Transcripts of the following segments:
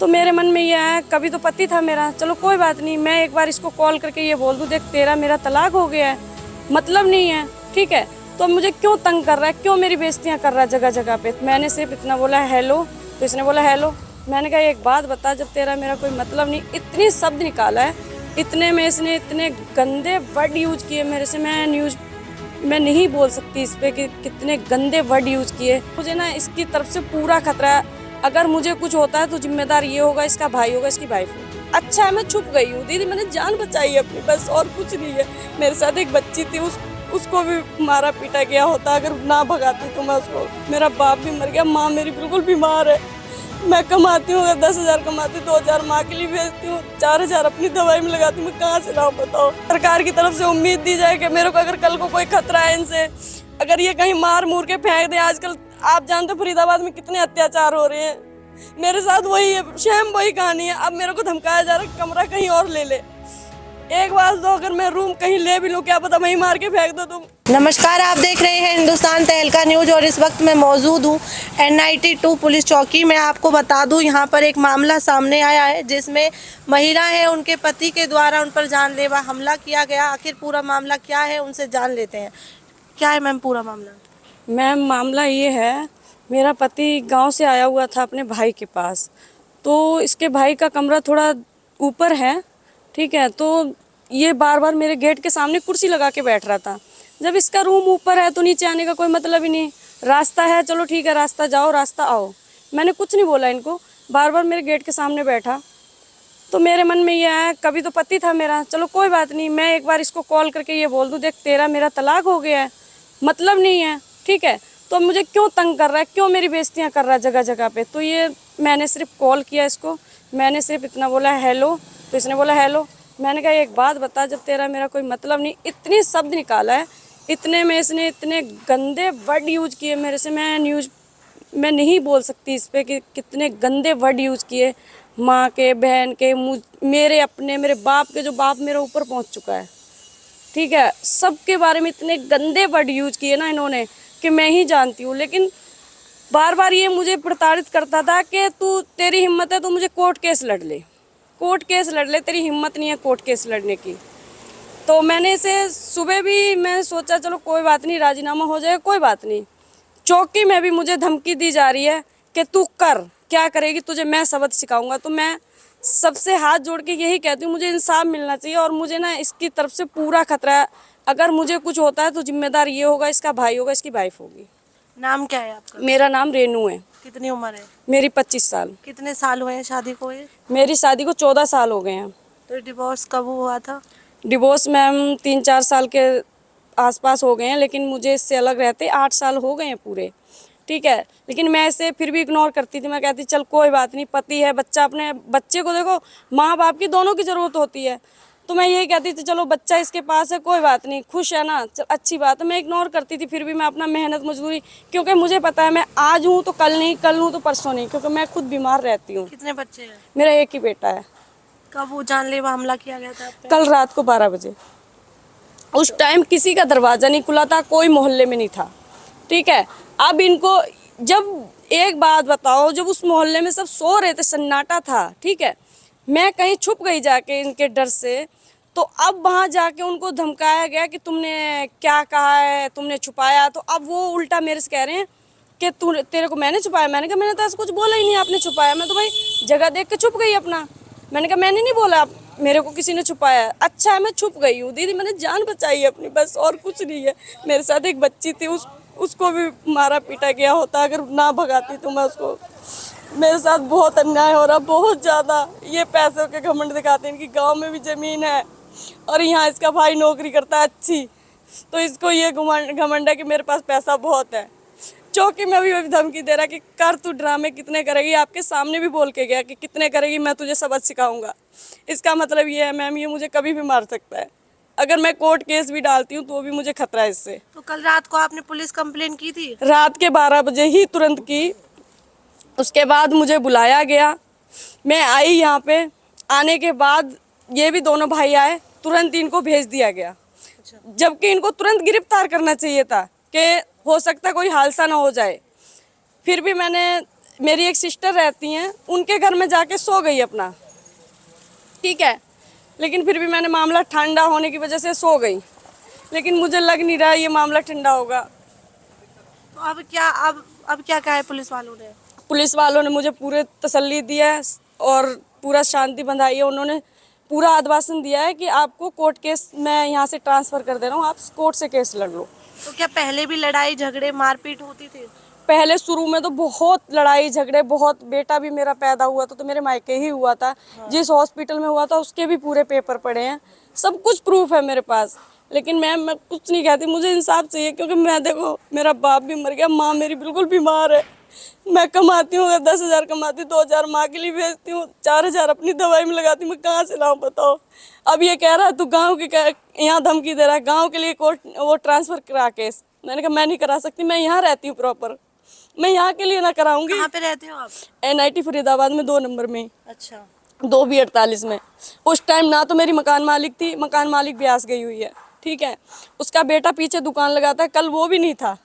तो मेरे मन में ये आया, कभी तो पति था मेरा, चलो कोई बात नहीं, मैं एक बार इसको कॉल करके ये बोल दूं, देख तेरा मेरा तलाक हो गया है, मतलब नहीं है, ठीक है, तो मुझे क्यों तंग कर रहा है, क्यों मेरी बेइज्जतियां कर रहा है जगह जगह पे। मैंने सिर्फ इतना बोला हेलो, तो इसने बोला हेलो। मैंने कहा एक बात बता, जब तेरा मेरा कोई मतलब नहीं, इतनी शब्द निकाला है, इतने में इसने इतने गंदे वर्ड यूज किए मेरे से, मैं नहीं बोल सकती इस पे कि कितने गंदे वर्ड यूज किए। मुझे ना इसकी तरफ से पूरा खतरा है, अगर मुझे कुछ होता है तो जिम्मेदार ये होगा, इसका भाई होगा, इसकी वाइफ होगी। अच्छा है मैं छुप गई हूँ दीदी, मैंने जान बचाई अपनी, बस और कुछ नहीं है। मेरे साथ एक बच्ची थी, उसको भी मारा पीटा गया होता, अगर ना भगाती तो मैं उसको। मेरा बाप भी मर गया, माँ मेरी बिल्कुल बीमार है। मैं कमाती हूँ, अगर 10,000 कमाती 2,000 माँ के लिए भेजती हूँ, 4,000 अपनी दवाई में लगाती हूँ। मैं कहाँ से लाऊं बताओ। सरकार की तरफ से उम्मीद दी जाए कि मेरे को अगर कल को कोई खतरा है इनसे, अगर ये कहीं मार मूर के फेंक दे। आजकल आप जानते हो फरीदाबाद में कितने अत्याचार हो रहे हैं, मेरे साथ वही है, सेम वही कहानी है। अब मेरे को धमकाया जा रहा है कमरा कहीं और ले ले। एक बात दो, अगर मैं रूम कहीं ले भी लूं, क्या पता वहीं मार के फेंक दो तुम। नमस्कार, आप देख रहे हैं हिंदुस्तान तहलका न्यूज और इस वक्त मैं मौजूद हूँ NIT 2 पुलिस चौकी में। आपको बता दूं, यहाँ पर एक मामला सामने आया है जिसमें महिला है, उनके पति के द्वारा उन पर जानलेवा हमला किया गया। आखिर पूरा मामला क्या है, उनसे जान लेते हैं। क्या है मैम पूरा मामला? मैम मामला ये है, मेरा पति गांव से आया हुआ था अपने भाई के पास, तो इसके भाई का कमरा थोड़ा ऊपर है, ठीक है, तो ये बार बार मेरे गेट के सामने कुर्सी लगा के बैठ रहा था। जब इसका रूम ऊपर है तो नीचे आने का कोई मतलब ही नहीं, रास्ता है, चलो ठीक है, रास्ता जाओ, रास्ता आओ, मैंने कुछ नहीं बोला इनको, बार बार मेरे गेट के सामने बैठा। तो मेरे मन में ये आया, कभी तो पति था मेरा, चलो कोई बात नहीं, मैं एक बार इसको कॉल करके ये बोल दूं, देख तेरा मेरा तलाक हो गया है, मतलब नहीं है, ठीक है, तो मुझे क्यों तंग कर रहा है, क्यों मेरी बेइज्जतियां कर रहा है जगह जगह पे। तो ये मैंने सिर्फ कॉल किया इसको, मैंने सिर्फ इतना बोला हेलो, तो इसने बोला हेलो। मैंने कहा एक बात बता, जब तेरा मेरा कोई मतलब नहीं, इतनी शब्द निकाला है, इतने में इसने इतने गंदे वर्ड यूज किए मेरे से, मैं नहीं बोल सकती इस पे कि कितने गंदे वर्ड यूज किए। माँ के, बहन के, मेरे अपने, मेरे बाप के, जो बाप मेरे ऊपर पहुंच चुका है, ठीक है, सबके बारे में इतने गंदे वर्ड यूज किए ना इन्होंने कि मैं ही जानती हूँ। लेकिन बार बार ये मुझे प्रताड़ित करता था कि तू, तेरी हिम्मत है तो मुझे कोर्ट केस लड़ ले, कोर्ट केस लड़ ले, तेरी हिम्मत नहीं है कोर्ट केस लड़ने की। तो मैंने इसे सुबह भी मैं सोचा चलो कोई बात नहीं, राजीनामा हो जाएगा, कोई बात नहीं। चौकी में भी मुझे धमकी दी जा रही है कि तू कर, क्या करेगी, तुझे मैं सबक सिखाऊंगा। तो मैं सबसे हाथ जोड़ के यही कहती हूँ, मुझे इंसाफ मिलना चाहिए, और मुझे ना इसकी तरफ से पूरा खतरा है, अगर मुझे कुछ होता है तो जिम्मेदार ये होगा, इसका भाई होगा, इसकी वाइफ होगी। नाम क्या है आपका? मेरा नाम रेनू है। कितनी उम्र है? मेरी 25 साल। कितने साल हुए हैं शादी को? मेरी शादी को 14 साल हो गए हैं। तो डिवोर्स कब हुआ था? डिवोर्स मैम 3-4 साल के आसपास हो गए हैं, लेकिन मुझे इससे अलग रहते 8 साल हो गए हैं पूरे, ठीक है। लेकिन मैं इसे फिर भी इग्नोर करती थी, मैं कहती चल कोई बात नहीं, पति है, बच्चा, अपने बच्चे को देखो, माँ बाप की दोनों की ज़रूरत होती है। तो मैं यही कहती थी चलो बच्चा इसके पास है, कोई बात नहीं, खुश है ना, चल अच्छी बात है। मैं इग्नोर करती थी, फिर भी मैं अपना मेहनत मजदूरी, क्योंकि मुझे पता है मैं आज हूँ तो कल नहीं, कल हूँ तो परसों नहीं, क्योंकि मैं खुद बीमार रहती हूँ। कितने बच्चे हैं? मेरा एक ही बेटा है। कब वो जानलेवा हमला किया गया था आप पे? कल रात को 12 बजे। उस टाइम किसी का दरवाज़ा नहीं खुला था, कोई मोहल्ले में नहीं था, ठीक है। अब इनको, जब एक बात बताओ, जब उस मोहल्ले में सब सो रहे थे, सन्नाटा था, ठीक है, मैं कहीं छुप गई जाके इनके डर से, तो अब वहाँ जाके उनको धमकाया गया कि तुमने क्या कहा है, तुमने छुपाया। तो अब वो उल्टा मेरे से कह रहे हैं कि तू, तेरे को मैंने छुपाया। मैंने कहा मैंने तो ऐसा कुछ बोला ही नहीं, आपने छुपाया, मैं तो भाई जगह देख के छुप गई अपना। मैंने कहा मैंने नहीं बोला मेरे को किसी ने छुपाया। अच्छा है मैं छुप गई हूँ दीदी, मैंने जान बचाई अपनी, बस और कुछ नहीं है। मेरे साथ एक बच्ची थी, उसको भी मारा पीटा गया होता, अगर ना भगाती तो मैं उसको। मेरे साथ बहुत अन्याय हो रहा, बहुत ज़्यादा। ये पैसों के घमंड दिखाते हैं, इनकी गांव में भी ज़मीन है और यहाँ इसका भाई नौकरी करता है अच्छी, तो इसको ये घमंड है कि मेरे पास पैसा बहुत है। चौकी में भी धमकी दे रहा कि कर तू ड्रामे कितने करेगी, आपके सामने भी बोल के गया कि कितने करेगी, मैं तुझे सबक सिखाऊंगा। इसका मतलब ये है मैम, ये मुझे कभी भी मार सकता है, अगर मैं कोर्ट केस भी डालती हूँ तो भी मुझे खतरा है इससे। तो कल रात को आपने पुलिस कंप्लेन की थी? रात के 12 बजे ही तुरंत की। उसके बाद मुझे बुलाया गया, मैं आई यहाँ पे। आने के बाद ये भी दोनों भाई आए, तुरंत इनको भेज दिया गया, जबकि इनको तुरंत गिरफ्तार करना चाहिए था कि हो सकता कोई हादसा ना हो जाए। फिर भी मैंने मेरी एक सिस्टर रहती हैं, उनके घर में जाके सो गई अपना, ठीक है। लेकिन फिर भी मैंने मामला ठंडा होने की वजह से सो गई, लेकिन मुझे लग नहीं रहा ये मामला ठंडा होगा। तो अब क्या कहा है पुलिस वालों ने? पुलिस वालों ने मुझे पूरे तसल्ली दी है और पूरा शांति बंधाई है। उन्होंने पूरा आश्वासन दिया है कि आपको कोर्ट केस मैं यहाँ से ट्रांसफ़र कर दे रहा हूँ, आप कोर्ट से केस लड़ लो। तो क्या पहले भी लड़ाई झगड़े मारपीट होती थी? पहले शुरू में तो बहुत लड़ाई झगड़े, बहुत, बेटा भी मेरा पैदा हुआ तो मेरे मायके ही हुआ था। जिस हॉस्पिटल में हुआ था उसके भी पूरे पेपर पड़े हैं, सब कुछ प्रूफ है मेरे पास। लेकिन मैं कुछ नहीं कहती, मुझे इंसाफ चाहिए, क्योंकि मैं देखो मेरा बाप भी मर गया, माँ मेरी बिल्कुल बीमार है। मैं कमाती हूँ, अगर 10,000 कमाती 2,000 माँ के लिए भेजती हूँ, 4,000 अपनी दवाई में लगाती हूँ, मैं कहाँ से लाऊं बताओ। अब ये कह रहा है तू गाँव के यहाँ धमकी दे रहा है, गाँव के लिए कोर्ट वो ट्रांसफ़र करा केस। मैंने कहा मैं नहीं करा सकती, मैं यहाँ रहती हूँ प्रॉपर, मैं यहाँ के लिए ना कराऊंगी। कहाँ पे रहते हो आप? NIT फरीदाबाद में 2 नंबर में, अच्छा। 2B48 में। उस टाइम ना तो मेरी मकान मालिक थी, मकान मालिक ब्यास गई हुई है, ठीक है। उसका बेटा पीछे दुकान लगाता है, कल वो भी नहीं था,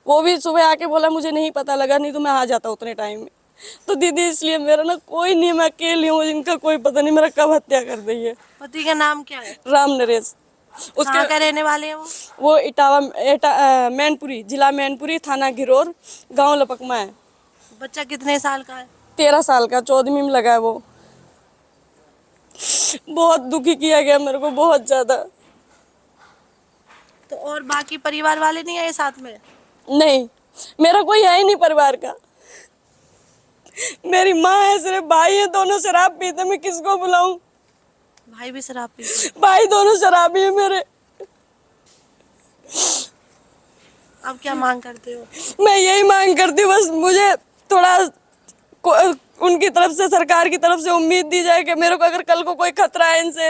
वो भी सुबह आके बोला मुझे नहीं पता लगा, नहीं तो मैं आ जाता उतने टाइम में। तो दीदी इसलिए मेरा ना कोई नहीं, मैं अकेली हूँ, इनका कोई पता नहीं मेरा कब हत्या कर दी है। पति का नाम क्या है? राम नरेश। कहाँ का रहने वाले हैं वो? वो मैनपुरी, जिला मैनपुरी, थाना घिरोर, गांव लपकमा है। बच्चा कितने साल का है? 13 साल का, 14वीं में लगा है वो। बहुत दुखी किया गया मेरे को, बहुत ज्यादा। तो और बाकी परिवार वाले नहीं आए साथ में? नहीं, मेरा कोई है ही नहीं परिवार का। मेरी माँ है, सिर्फ भाई है, दोनों शराब पीते, मैं किसको बुलाऊं? भाई भी शराब पीते? भाई दोनों शराबी है मेरे। अब क्या मांग करते हो? मैं यही मांग करती हूँ, बस मुझे थोड़ा उनकी तरफ से, सरकार की तरफ से उम्मीद दी जाए कि मेरे को अगर कल को कोई खतरा है इनसे,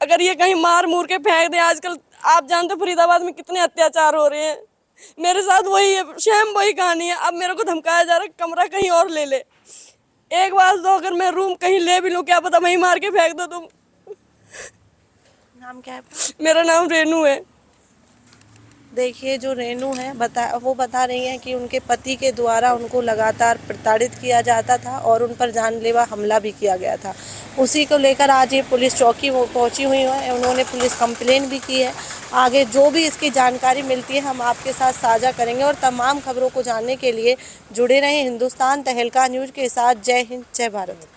अगर ये कहीं मार मूर के फेंक दे। आजकल आप जानते हो फरीदाबाद में कितने अत्याचार हो रहे हैं, मेरे साथ वही है, सेम वही कहानी है। अब मेरे को धमकाया जा रहा है कमरा कहीं और ले ले। एक बात तो, अगर मैं रूम कहीं ले भी लूँ, क्या पता वहीं मार के फेंक दो तुम। नाम क्या है? मेरा नाम रेनू है। देखिए जो रेनू है वो बता रही हैं कि उनके पति के द्वारा उनको लगातार प्रताड़ित किया जाता था और उन पर जानलेवा हमला भी किया गया था। उसी को लेकर आज ये पुलिस चौकी वो पहुंची हुई है, उन्होंने पुलिस कंप्लेन भी की है। आगे जो भी इसकी जानकारी मिलती है हम आपके साथ साझा करेंगे और तमाम खबरों को जानने के लिए जुड़े रहें हिंदुस्तान तहलका न्यूज़ के साथ। जय हिंद, जय भारत।